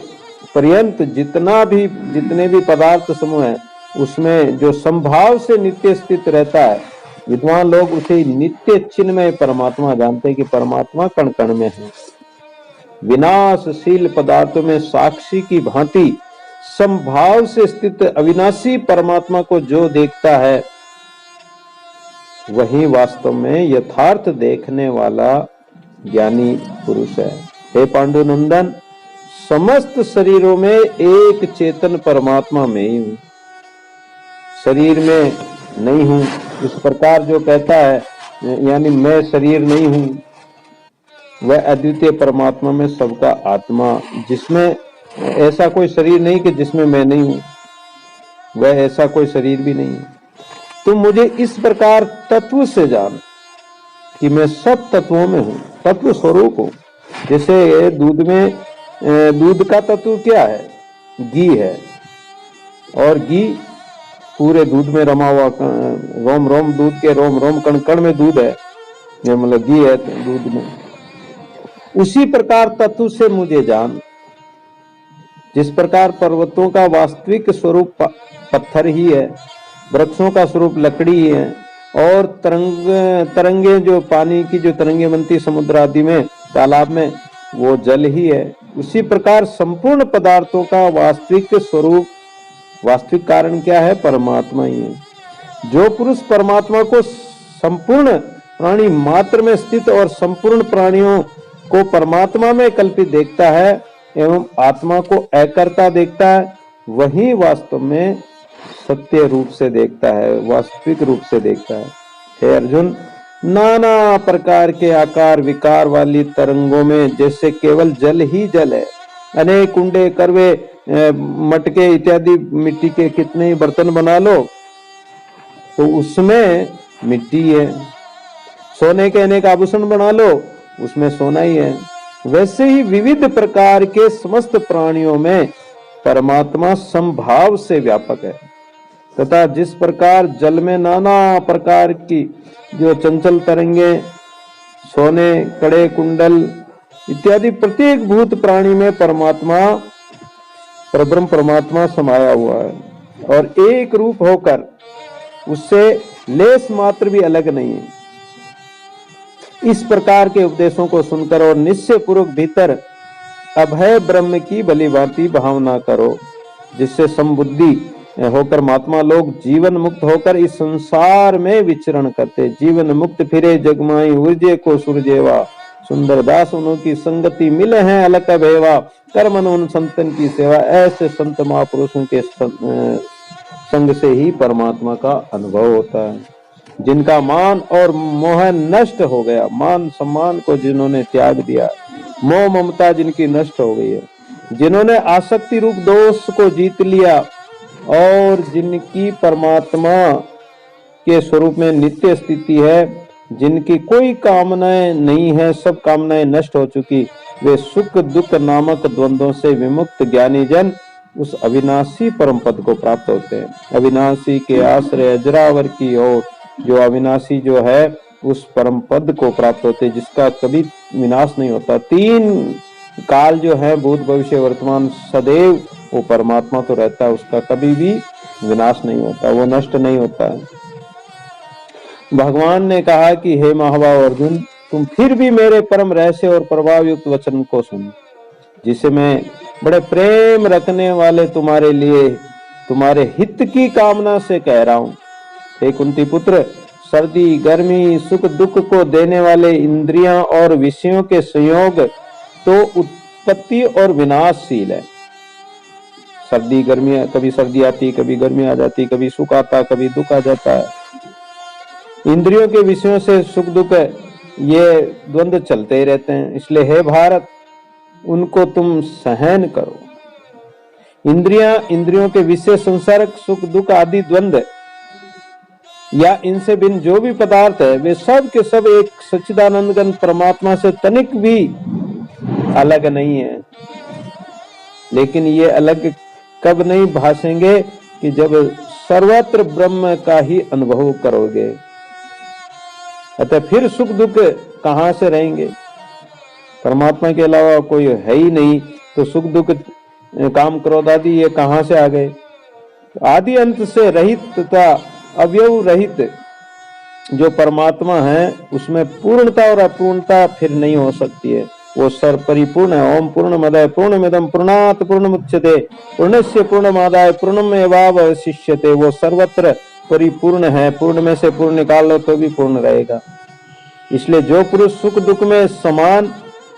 पर्यंत जितने भी पदार्थ समूह है, उसमें जो संभाव से नित्य स्थित रहता है, विद्वान लोग उसे नित्य चिन्मय परमात्मा जानते हैं कि परमात्मा कण कण में है। विनाशशील पदार्थों में साक्षी की भांति संभाव से स्थित अविनाशी परमात्मा को जो देखता है, वही वास्तव में यथार्थ देखने वाला ज्ञानी पुरुष है। हे पांडुनंदन, समस्त शरीरों में एक चेतन परमात्मा में ही हूं, शरीर में नहीं हूं। इस प्रकार जो कहता है, यानी मैं शरीर नहीं हूं, वह अद्वितीय परमात्मा में सबका आत्मा, जिसमें ऐसा कोई शरीर नहीं कि जिसमें मैं नहीं हूं, वह ऐसा कोई शरीर भी नहीं है। तुम मुझे इस प्रकार तत्व से जान कि मैं सब तत्वों में हूं, तत्व स्वरूप हूं। जैसे दूध में, दूध का तत्व क्या है? घी है, और घी पूरे दूध में रमा हुआ, रोम रोम दूध के रोम रोम कण कण में दूध है, ये मतलब घी है दूध में। उसी प्रकार तत्व से मुझे जान। जिस प्रकार पर्वतों का वास्तविक स्वरूप पत्थर ही है, वृक्षों का स्वरूप लकड़ी ही है, और तरंगे जो पानी की जो तरंगे बनती समुद्र आदि में, तालाब में, वो जल ही है। उसी प्रकार संपूर्ण पदार्थों का वास्तविक स्वरूप, वास्तविक कारण क्या है? परमात्मा ही है। जो पुरुष परमात्मा को संपूर्ण प्राणी मात्र में स्थित और संपूर्ण प्राणियों को परमात्मा में कल्पित देखता है एवं आत्मा को अकर्ता देखता है, वही वास्तव में सत्य रूप से देखता है, वास्तविक रूप से देखता है। हे अर्जुन, नाना प्रकार के आकार विकार वाली तरंगों में जैसे केवल जल ही जल है, अनेक कुंडे, करवे, मटके इत्यादि मिट्टी के कितने ही बर्तन बना लो तो उसमें मिट्टी है, सोने के अनेक आभूषण बना लो उसमें सोना ही है, वैसे ही विविध प्रकार के समस्त प्राणियों में परमात्मा संभाव से व्यापक है। तथा जिस प्रकार जल में नाना प्रकार की जो चंचल तरंगे, सोने, कड़े, कुंडल इत्यादि प्रत्येक भूत प्राणी में परमात्मा, परब्रह्म परमात्मा समाया हुआ है और एक रूप होकर उससे लेस मात्र भी अलग नहीं है। इस प्रकार के उपदेशों को सुनकर और निश्चय पूर्वक भीतर अभय ब्रह्म की भलीभांति भावना करो, जिससे समबुद्धि होकर महात्मा लोग जीवन मुक्त होकर इस संसार में विचरण करते। जीवन मुक्त फिरे जगमाई उर्जे को सुरजेवा, सुंदर दास उन्हों की संगति मिले हैं अलग भेवा, कर्म उन संतन की सेवा। ऐसे संत महापुरुषों के संग से ही परमात्मा का अनुभव होता है। जिनका मान और मोह नष्ट हो गया, मान सम्मान को जिन्होंने त्याग दिया, मोह ममता जिनकी नष्ट हो गई है, जिन्होंने आसक्ति रूप दोष को जीत लिया और जिनकी परमात्मा के स्वरूप में नित्य स्थिति है, जिनकी कोई कामनाएं नहीं है, सब कामनाएं नष्ट हो चुकी, वे सुख दुख नामक द्वंद्वों से विमुक्त ज्ञानी जन उस अविनाशी परम पद को प्राप्त होते हैं। अविनाशी के आश्रय अजरावर की ओर जो अविनाशी जो है उस परम पद को प्राप्त होते हैं, जिसका कभी विनाश नहीं होता। तीन काल जो है, भूत भविष्य वर्तमान, सदैव वो परमात्मा तो रहता है, उसका कभी भी विनाश नहीं होता, वो नष्ट नहीं होता है। भगवान ने कहा कि हे महाभाव अर्जुन, तुम फिर भी मेरे परम रहस्य और प्रभाव युक्त वचन को सुनो, जिसे मैं बड़े प्रेम रखने वाले तुम्हारे लिए तुम्हारे हित की कामना से कह रहा हूं। हे कुंती पुत्र, सर्दी गर्मी सुख दुख को देने वाले इंद्रियां और विषयों के संयोग तो उत्पत्ति और विनाशशील है। सर्दी गर्मी, कभी सर्दी आती, कभी गर्मी आ जाती, कभी सुख आता, कभी दुख आ जाता है। इंद्रियों के विषयों से सुख दुख ये द्वंद्व चलते ही रहते हैं। इसलिए हे भारत, उनको तुम सहन करो। इंद्रियों के विषय संसारक सुख दुख आदि द्वंद्व या इनसे भिन्न जो भी पदार्थ है, वे सब के सब एक सच्चिदानंद घन परमात्मा से तनिक भी अलग नहीं है। लेकिन ये अलग कब नहीं भासेंगे कि जब सर्वत्र ब्रह्म का ही अनुभव करोगे। अतः फिर सुख दुख कहां से रहेंगे? परमात्मा के अलावा कोई है ही नहीं, तो सुख दुख काम क्रोध आदि ये कहां से आ गए? आदि अंत से रहित तथा अवयव रहित जो परमात्मा है, उसमें पूर्णता और अपूर्णता फिर नहीं हो सकती है। वो सर्व परिपूर्ण है। ओम पूर्णमदः पूर्णमिदं पूर्णात् पूर्णमुच्यते पूर्णस्य पूर्णमादाय पूर्णमेवावशिष्यते। वो सर्वत्र परिपूर्ण है। पूर्ण में से पूर्ण निकाल लो तो भी पूर्ण रहेगा। इसलिए जो पुरुष सुख दुख में समान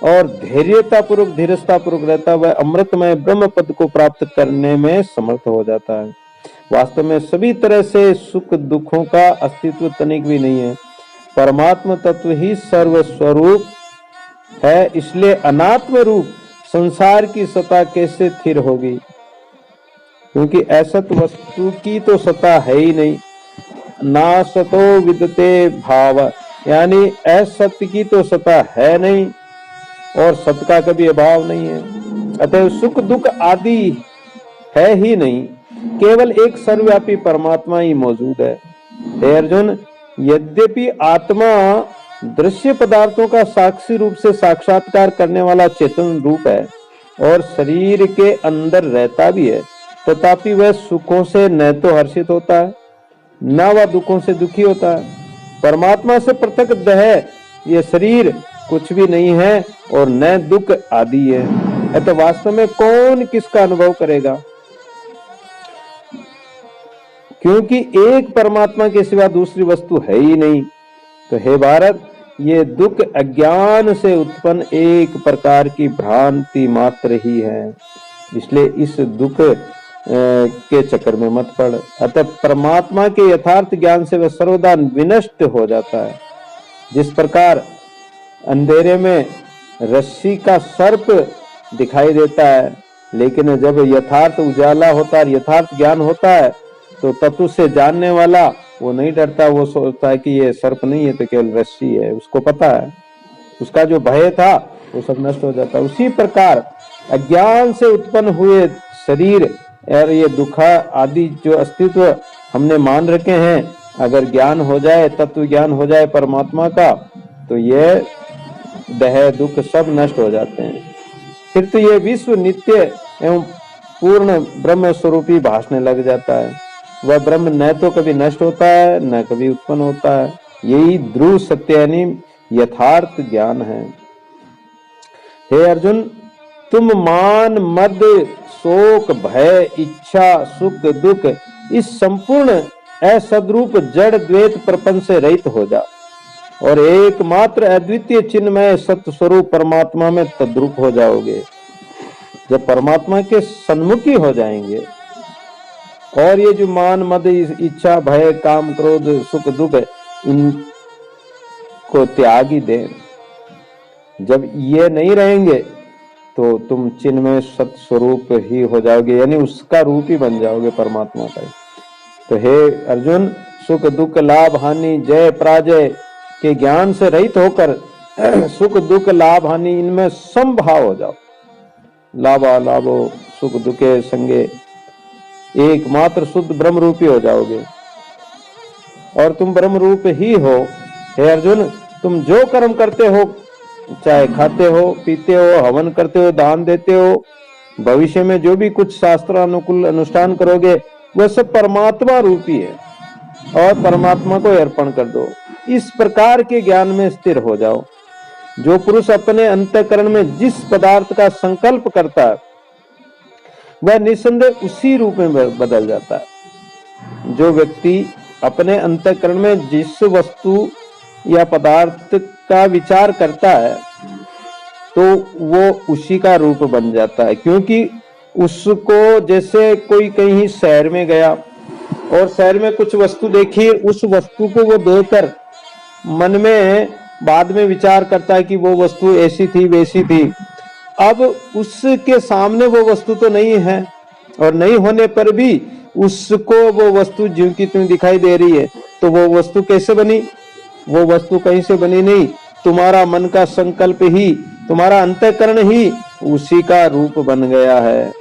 और धैर्यता पूर्वक धीरजता पूर्वक रहता है, वह अमृतमय ब्रह्म पद को प्राप्त करने में समर्थ हो जाता है। वास्तव में सभी तरह से सुख दुखों का अस्तित्व तनिक भी नहीं है। परमात्मा तत्व ही सर्व स्वरूप है। इसलिए अनात्म रूप संसार की सत्ता कैसे स्थिर होगी? क्योंकि असत वस्तु की तो सत्ता है ही नहीं। ना सतो विदते भाव, यानी असत्य की तो सत्ता है नहीं और सत्य का कभी अभाव नहीं है। अतः सुख दुख आदि है ही नहीं, केवल एक सर्वव्यापी परमात्मा ही मौजूद है। हे अर्जुन, यद्यपि आत्मा दृश्य पदार्थों का साक्षी रूप से साक्षात्कार करने वाला चेतन रूप है और शरीर के अंदर रहता भी है, तथापि वह सुखों से न तो हर्षित होता है, न वह दुखों से दुखी होता है। परमात्मा से पृथक देह, ये शरीर कुछ भी नहीं है और न दुख आदि है। तो वास्तव में कौन किसका अनुभव करेगा? क्योंकि एक परमात्मा के सिवा दूसरी वस्तु है ही नहीं। तो हे भारत, ये दुख अज्ञान से उत्पन्न एक प्रकार की भ्रांति मात्र ही है, इसलिए इस दुख के चक्कर में मत पड़। अतः परमात्मा के यथार्थ ज्ञान से वह सर्वदा विनष्ट हो जाता है। जिस प्रकार अंधेरे में रस्सी का सर्प दिखाई देता है, लेकिन जब यथार्थ उजाला होता है, यथार्थ ज्ञान होता है, तो तत्व से जानने वाला वो नहीं डरता, वो सोचता है कि ये सर्प नहीं है तो केवल रस्सी है। उसको पता है, उसका जो भय था वो सब नष्ट हो जाता है। उसी प्रकार अज्ञान से उत्पन्न हुए शरीर और ये दुख आदि जो अस्तित्व हमने मान रखे हैं, अगर ज्ञान हो जाए, तत्व ज्ञान हो जाए परमात्मा का, तो ये देह दुख सब नष्ट हो जाते हैं। फिर तो ये विश्व नित्य एवं पूर्ण ब्रह्म स्वरूपी भासने लग जाता है। वह ब्रह्म न तो कभी नष्ट होता है न कभी उत्पन्न होता है। यही ध्रुव सत्य यानी यथार्थ ज्ञान है। हे अर्जुन, तुम मान मद शोक भय इच्छा सुख दुख इस संपूर्ण असद्रूप जड़ द्वैत प्रपंच से रहित हो जा और एकमात्र अद्वितीय चिन्मय सत्य स्वरूप परमात्मा में तद्रूप हो जाओगे। जब परमात्मा के सन्मुखी हो जाएंगे और ये जो मान मद इच्छा भय काम क्रोध सुख दुख इनको त्याग ही दे, जब ये नहीं रहेंगे तो तुम चिन्मय सत्य स्वरूप ही हो जाओगे, यानी उसका रूप ही बन जाओगे परमात्मा का। तो हे अर्जुन, सुख दुख लाभ हानि जय पराजय के ज्ञान से रहित होकर सुख दुख लाभ हानि इनमें समभाव हो जाओ। लाभा लाभो सुख दुखे संगे एकमात्र शुद्ध ब्रह्म रूपी हो जाओगे और तुम ब्रह्म रूप ही हो। हे अर्जुन, तुम जो कर्म करते हो, चाहे खाते हो पीते हो हवन करते हो दान देते हो, भविष्य में जो भी कुछ शास्त्रानुकूल अनुष्ठान करोगे वह सब परमात्मा रूपी है और परमात्मा को अर्पण कर दो। इस प्रकार के ज्ञान में स्थिर हो जाओ। जो पुरुष अपने अंतःकरण में जिस पदार्थ का संकल्प करता है वह निसंदेह उसी रूप में बदल जाता है। जो व्यक्ति अपने अंतःकरण में जिस वस्तु या पदार्थ का विचार करता है तो वो उसी का रूप बन जाता है। क्योंकि उसको, जैसे कोई कहीं शहर में गया और शहर में कुछ वस्तु देखी, उस वस्तु को वो देखकर मन में बाद में विचार करता है कि वो वस्तु ऐसी थी वैसी थी। अब उसके सामने वो वस्तु तो नहीं है और नहीं होने पर भी उसको वो वस्तु ज्यों की त्यों दिखाई दे रही है। तो वो वस्तु कैसे बनी? वो वस्तु कहीं से बनी नहीं, तुम्हारा मन का संकल्प ही, तुम्हारा अंतःकरण ही उसी का रूप बन गया है।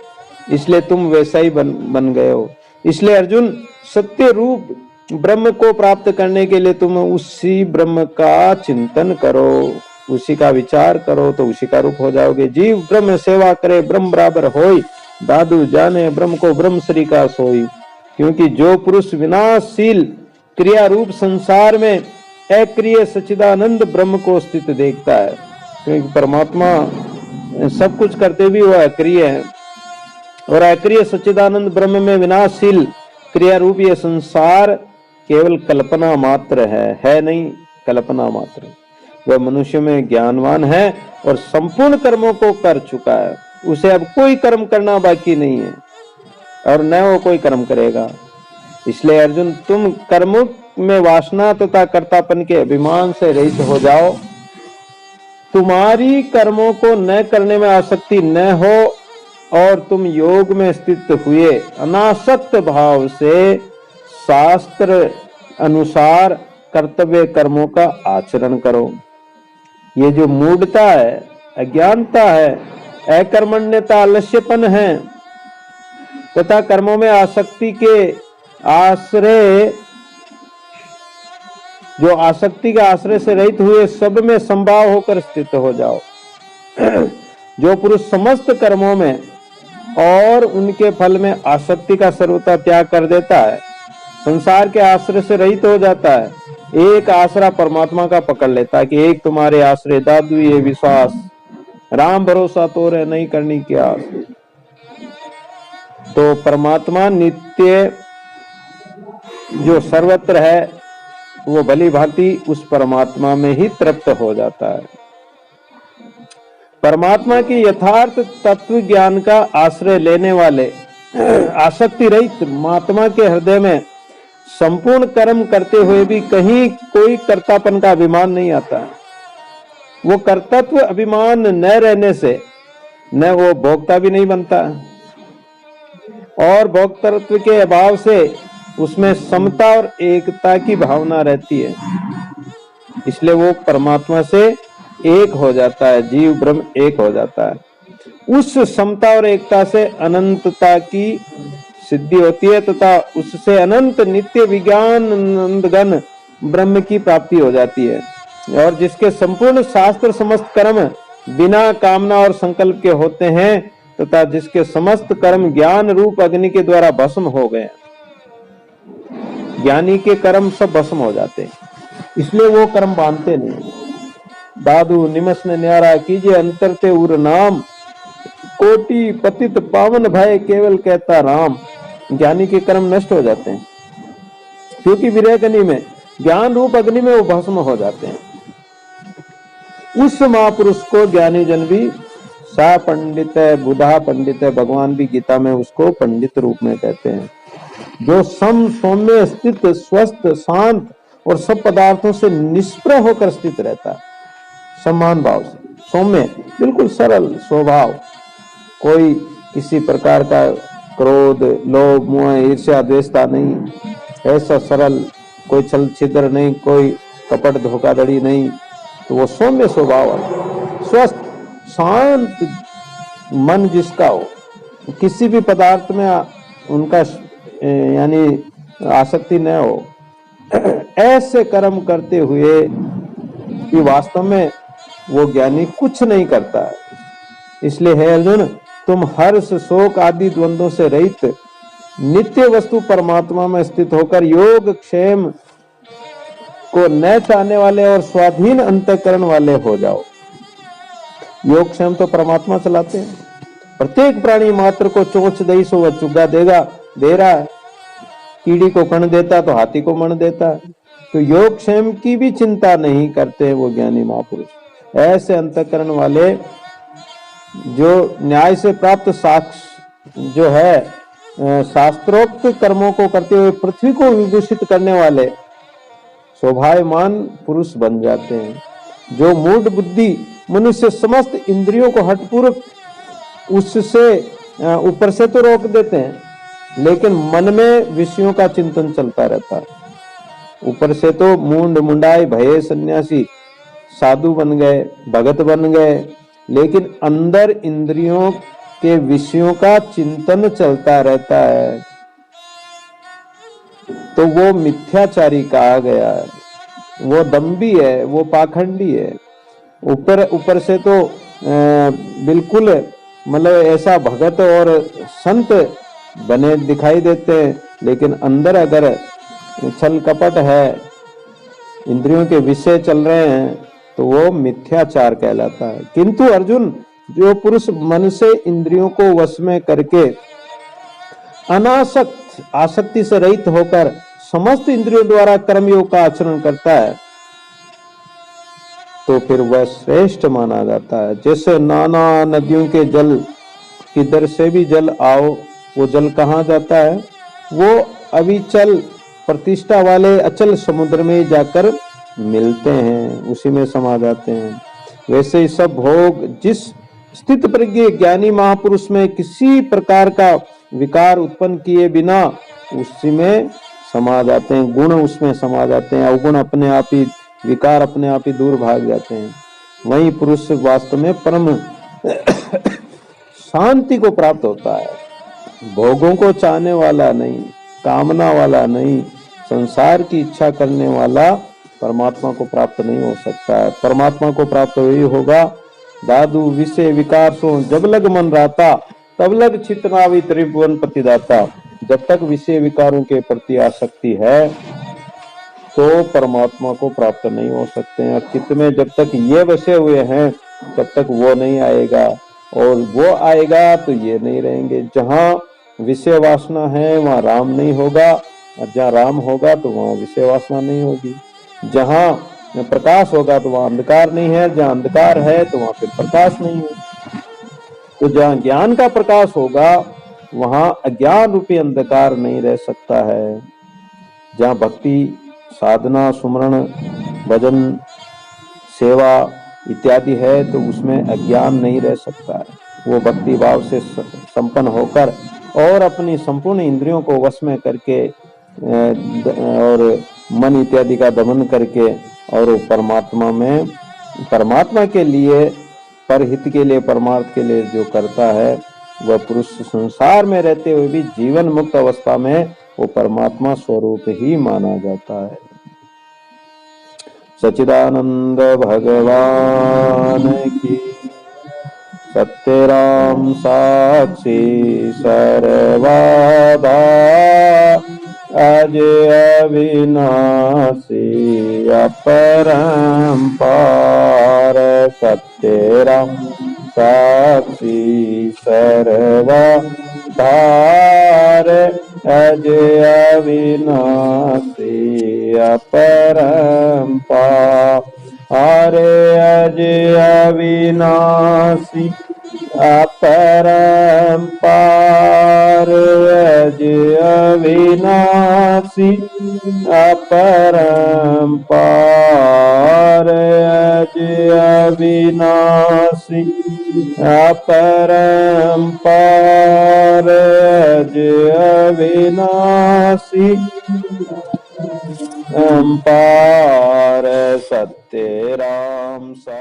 इसलिए तुम वैसा ही बन गए हो। इसलिए अर्जुन, सत्य रूप ब्रह्म को प्राप्त करने के लिए तुम उसी ब्रह्म का चिंतन करो, उसी का विचार करो, तो उसी का रूप हो जाओगे। जीव ब्रह्म सेवा करे ब्रह्म बराबर होई, दादू जाने ब्रह्म को ब्रह्म श्री का सोई। क्योंकि जो पुरुष विनाशशील क्रिया रूप संसार में अक्रिय सच्चिदानंद ब्रह्म को स्थित देखता है, क्योंकि परमात्मा सब कुछ करते भी वो अक्रिय है और अक्रिय सच्चिदानंद ब्रह्म में विनाशशील क्रिया रूप ये संसार केवल कल्पना मात्र है नहीं, कल्पना मात्र। वह मनुष्य में ज्ञानवान है और संपूर्ण कर्मों को कर चुका है, उसे अब कोई कर्म करना बाकी नहीं है और न वो कोई कर्म करेगा। इसलिए अर्जुन, तुम कर्मों में वासना तथा कर्तापन के अभिमान से रहित हो जाओ। तुम्हारी कर्मों को न करने में आसक्ति न हो और तुम योग में स्थित हुए अनासक्त भाव से शास्त्र अनुसार कर्तव्य कर्मों का आचरण करो। ये जो मूढ़ता है, अज्ञानता है, अकर्मण्यता, आलस्यपन है तथा कर्मों में आसक्ति के आश्रय, जो आसक्ति के आश्रय से रहित हुए सब में संभाव होकर स्थित हो जाओ। जो पुरुष समस्त कर्मों में और उनके फल में आसक्ति का सर्वथा त्याग कर देता है, संसार के आश्रय से रहित हो जाता है, एक आसरा परमात्मा का पकड़ लेता है कि एक तुम्हारे आश्रय दादू ये विश्वास, राम भरोसा तोरे नहीं करनी क्या। तो परमात्मा नित्य जो सर्वत्र है वो भली भांति उस परमात्मा में ही तृप्त हो जाता है। परमात्मा की यथार्थ तत्व ज्ञान का आश्रय लेने वाले आसक्ति रहित महात्मा के हृदय में संपूर्ण कर्म करते हुए भी कहीं कोई कर्तापन का अभिमान नहीं आता। वो कर्तव्य अभिमान न रहने से न वो भोक्ता भी नहीं बनता और भोक्तृत्व के अभाव से उसमें समता और एकता की भावना रहती है। इसलिए वो परमात्मा से एक हो जाता है, जीव ब्रह्म एक हो जाता है। उस समता और एकता से अनंतता की सिद्धि होती है तथा उससे अनंत नित्य विज्ञान गण ब्रह्म की प्राप्ति हो जाती है। और जिसके संपूर्ण शास्त्र समस्त कर्म बिना कामना और संकल्प के होते हैं तथा जिसके समस्त कर्म ज्ञान रूप अग्नि के द्वारा भस्म हो गए। ज्ञानी के कर्म सब भस्म हो जाते हैं, इसलिए वो कर्म बांधते नहीं। दादू निमस ने न्यारा कीजिए अंतर ते उर नाम, कोटि पतित पावन भय केवल कहता राम। ज्ञानी के कर्म नष्ट हो जाते हैं क्योंकि विरह अग्नि में, ज्ञान रूप अग्नि में वो भस्म हो जाते हैं। उस महापुरुष को ज्ञानी जन भी सा पंडित है, बुधा पंडित है, भगवान भी गीता में उसको पंडित रूप में कहते हैं। जो सम सौम्य स्थित स्वस्थ शांत और सब पदार्थों से निष्प्रह होकर स्थित रहता है, सम्मान भाव से सौम्य, बिल्कुल सरल स्वभाव, कोई किसी प्रकार का क्रोध लोभ मोह ईर्ष्या द्वेषता नहीं, ऐसा सरल, कोई छल छिद्र नहीं, कोई कपट धोखाधड़ी नहीं, तो वो सौम्य स्वभाव है। स्वस्थ शांत मन जिसका हो, किसी भी पदार्थ में उनका यानी आसक्ति न हो, ऐसे कर्म करते हुए कि वास्तव में वो ज्ञानी कुछ नहीं करता है। इसलिए हे अर्जुन, तुम हर्ष शोक आदि द्वंद्वों से रहित नित्य वस्तु परमात्मा में स्थित होकर योग क्षेम को न चाहने वाले और स्वाधीन अंतःकरण वाले हो जाओ। योग क्षेम तो परमात्मा चलाते हैं। प्रत्येक प्राणी मात्र को चोंच दई सो वह चुगा देगा, दे रहा है। कीड़ी को कण देता तो हाथी को मण देता। तो योग क्षेम की भी चिंता नहीं करते वो ज्ञानी महापुरुष। ऐसे अंतःकरण वाले जो न्याय से प्राप्त साक्ष जो है शास्त्रोक्त कर्मों को करते हुए पृथ्वी को विभूषित करने वाले शोभायमान पुरुष बन जाते हैं। जो मूढ़ बुद्धि मनुष्य समस्त इंद्रियों को हठपूर्वक उससे ऊपर से तो रोक देते हैं, लेकिन मन में विषयों का चिंतन चलता रहता है। ऊपर से तो मूंड मुंडाई भये सन्यासी साधु बन गए, भगत बन गए, लेकिन अंदर इंद्रियों के विषयों का चिंतन चलता रहता है, तो वो मिथ्याचारी कहा गया है, वो दंभी है, वो पाखंडी है। ऊपर से तो बिल्कुल मतलब ऐसा भगत और संत बने दिखाई देते हैं, लेकिन अंदर अगर छल कपट है, इंद्रियों के विषय चल रहे हैं, तो वो मिथ्याचार कहलाता है। किंतु अर्जुन, जो पुरुष मन से इंद्रियों को वश में करके अनासक्त आसक्ति से रहित होकर समस्त इंद्रियों द्वारा कर्मयोग का आचरण करता है, तो फिर वह श्रेष्ठ माना जाता है। जैसे नाना नदियों के जल, किधर से भी जल आओ, वो जल कहाँ जाता है? वो अविचल प्रतिष्ठा वाले अचल समुद्र में जाकर मिलते हैं, उसी में समा जाते हैं। वैसे ही सब भोग जिस स्थित प्रज्ञ ज्ञानी महापुरुष में किसी प्रकार का विकार उत्पन्न किए बिना उसी में समा जाते हैं, गुण उसमें समा जाते हैं, अवगुण अपने आप ही, विकार अपने आप ही दूर भाग जाते हैं। वही पुरुष वास्तव में परम शांति को प्राप्त होता है। भोगों को चाहने वाला नहीं, कामना वाला नहीं, संसार की इच्छा करने वाला परमात्मा को प्राप्त नहीं हो सकता है। परमात्मा को प्राप्त वही होगा, दादू विषय विकार सो जब लग मन रहता, तब लग चितनावी त्रिभुवन पतिदाता। जब तक विषय विकारों के प्रति आसक्ति है, तो परमात्मा को प्राप्त नहीं हो सकते हैं। चित्त में जब तक ये बसे हुए हैं तब तक वो नहीं आएगा, और वो आएगा तो ये नहीं रहेंगे। जहाँ विषय वासना है वहाँ राम नहीं होगा, और जहाँ राम होगा तो वहाँ विषय वासना नहीं होगी। जहाँ प्रकाश होगा तो वहाँ अंधकार नहीं है, जहाँ अंधकार है तो वहाँ फिर प्रकाश नहीं है। तो जहाँ ज्ञान का प्रकाश होगा वहाँ अज्ञान रूपी अंधकार नहीं रह सकता है। जहाँ भक्ति, साधना, सुमरण, भजन, सेवा इत्यादि है तो उसमें अज्ञान नहीं रह सकता है। वो भक्ति भाव से संपन्न होकर और अपनी संपूर्ण इंद्रियों को वश में करके और मन इत्यादि का दमन करके और परमात्मा में, परमात्मा के लिए, परहित के लिए, परमार्थ के लिए जो करता है वह पुरुष संसार में रहते हुए भी जीवन मुक्त अवस्था में वो परमात्मा स्वरूप ही माना जाता है। सच्चिदानंद भगवान की, सत्य राम साक्षी सर्वदा, अजय अविनाशी अपरंपार। सत्य राम साक्षी सर्वदा, अजय अविनाशी अपरंपार। अजय अविनाशी अपरंपार, अजय अविनाशी अपरंपार, अजय अविनाशी अपरंपार, अजय अविनाशी अपरंपार। सत्य राम सा